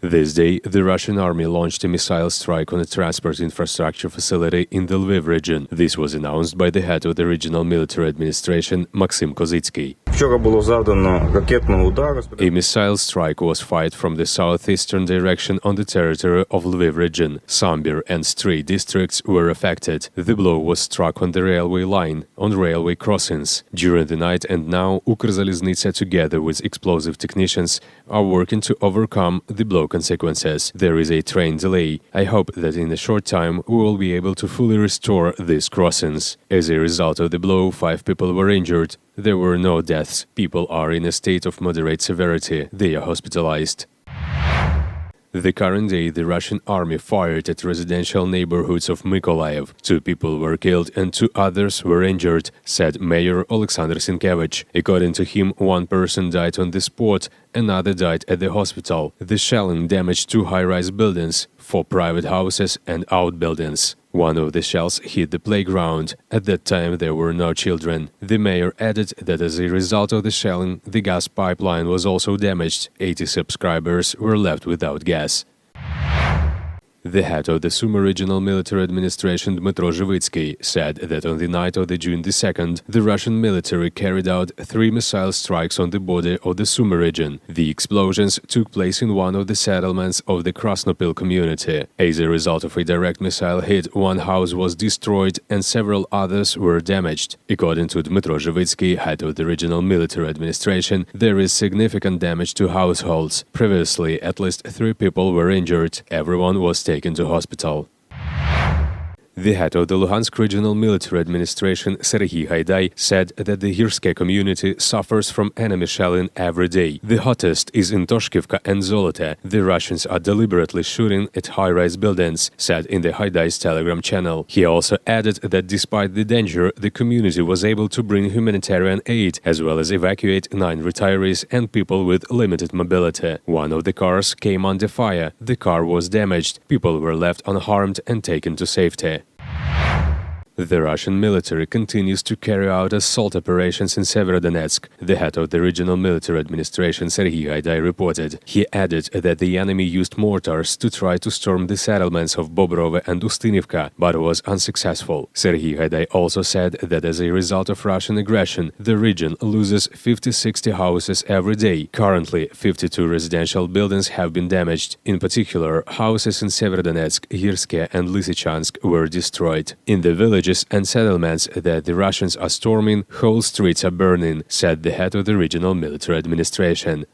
This day, the Russian army launched a missile strike on a transport infrastructure facility in the Lviv region. This was announced by the head of the regional military administration, Maxim Kozitsky. A missile strike was fired from the southeastern direction on the territory of Lviv region. Sambyr and Stry districts were affected. The blow was struck on the railway line, on railway crossings. During the night and now, Ukrzaliznytsia, together with explosive technicians, are working to overcome the blow consequences. There is a train delay. I hope that in a short time we will be able to fully restore these crossings. As a result of the blow, 5 people were injured. There were no deaths. People are in a state of moderate severity. They are hospitalized. The current day, the Russian army fired at residential neighborhoods of Mykolaiv. 2 people were killed and 2 others were injured, said Mayor Alexander Sienkiewicz. According to him, 1 person died on the spot, another died at the hospital. The shelling damaged 2 high-rise buildings, 4 private houses and outbuildings. One of the shells hit the playground. At that time, there were no children. The mayor added that as a result of the shelling, the gas pipeline was also damaged. 80 subscribers were left without gas. The head of the Sumy Regional Military Administration, Dmytro Zhivitsky, said that on the night of June 2nd, the Russian military carried out 3 missile strikes on the border of the Sumy region. The explosions took place in one of the settlements of the Krasnopil community. As a result of a direct missile hit, 1 house was destroyed and several others were damaged. According to Dmytro Zhivitsky, head of the Regional Military Administration, there is significant damage to households. Previously, at least 3 people were injured. Everyone was taken to hospital. The head of the Luhansk Regional Military Administration, Serhiy Haidai, said that the Hirske community suffers from enemy shelling every day. The hottest is in Toshkivka and Zolote. The Russians are deliberately shooting at high-rise buildings, said in the Haidai's Telegram channel. He also added that despite the danger, the community was able to bring humanitarian aid, as well as evacuate 9 retirees and people with limited mobility. One of the cars came under fire. The car was damaged. People were left unharmed and taken to safety. The Russian military continues to carry out assault operations in Severodonetsk. The head of the Regional Military Administration, Serhiy Haidai, reported. He added that the enemy used mortars to try to storm the settlements of Bobrove and Ustinivka, but was unsuccessful. Serhiy Haidai also said that as a result of Russian aggression, the region loses 50-60 houses every day. Currently, 52 residential buildings have been damaged. In particular, houses in Severodonetsk, Hirske and Lysychansk were destroyed. In the villages and settlements that the Russians are storming, whole streets are burning, said the head of the Regional Military Administration.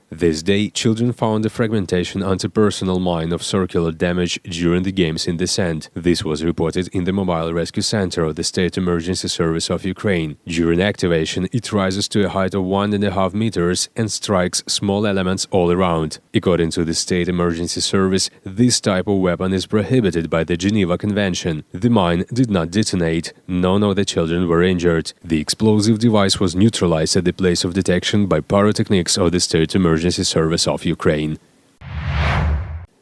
This day, children found a fragmentation anti-personnel mine of circular damage during the games in the sand. This was reported in the Mobile Rescue Center of the State Emergency Service of Ukraine. During activation, it rises to a height of 1.5 meters and strikes small elements all around. According to the State Emergency Service, this type of weapon is prohibited by the Geneva Convention. The mine did not detonate. None of the children were injured. The explosive device was neutralized at the place of detection by pyrotechnics of the State Emergency Service of Ukraine.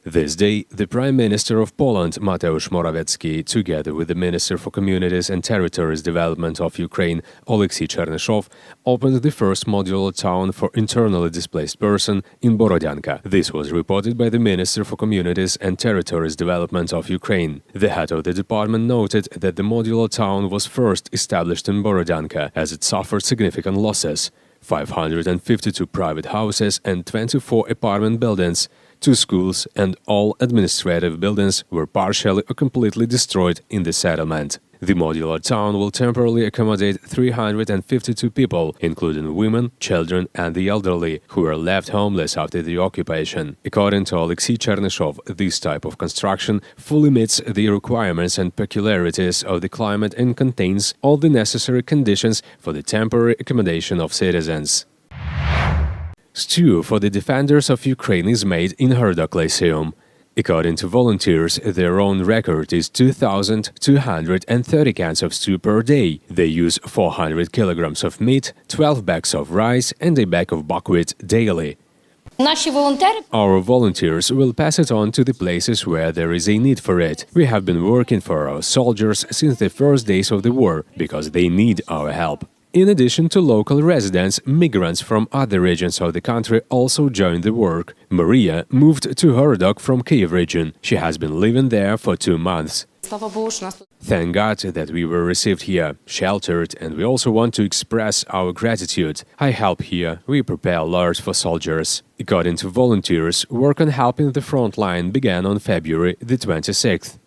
This day, the Prime Minister of Poland, Mateusz Morawiecki, together with the Minister for Communities and Territories Development of Ukraine, Oleksiy Chernyshev, opened the first modular town for internally displaced persons in Borodyanka. This was reported by the Minister for Communities and Territories Development of Ukraine. The head of the department noted that the modular town was first established in Borodyanka, as it suffered significant losses. 552 private houses and 24 apartment buildings, 2 schools and all administrative buildings were partially or completely destroyed in the settlement. The modular town will temporarily accommodate 352 people, including women, children and the elderly, who were left homeless after the occupation. According to Oleksiy Chernyshev, this type of construction fully meets the requirements and peculiarities of the climate and contains all the necessary conditions for the temporary accommodation of citizens. Stew for the defenders of Ukraine is made in Horodok lyceum. According to volunteers, their own record is 2,230 cans of stew per day. They use 400 kilograms of meat, 12 bags of rice and a bag of buckwheat daily. Our volunteers will pass it on to the places where there is a need for it. We have been working for our soldiers since the first days of the war, because they need our help. In addition to local residents, migrants from other regions of the country also joined the work. Maria moved to Horodok from Kyiv region. She has been living there for 2 months. Thank God that we were received here, sheltered, and we also want to express our gratitude. I help here, we prepare lards for soldiers. According to volunteers, work on helping the front line began on February the 26th.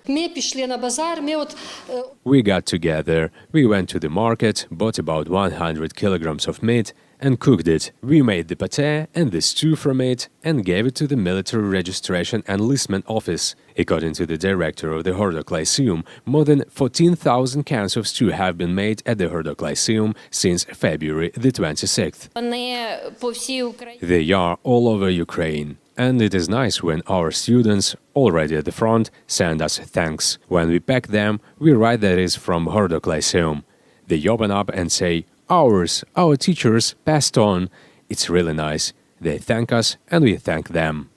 We got together, we went to the market, bought about 100 kilograms of meat and cooked it. We made the pâté and the stew from it and gave it to the military registration and enlistment office. According to the director of the Horodok Lyceum, more than 14,000 cans of stew have been made at the Horodok Lyceum since February the 26th. They are all over Ukraine. And it is nice when our students, already at the front, send us thanks. When we pack them, we write that it's from Horodok Lyceum. They open up and say, "Ours, our teachers passed on." It's really nice. They thank us and we thank them.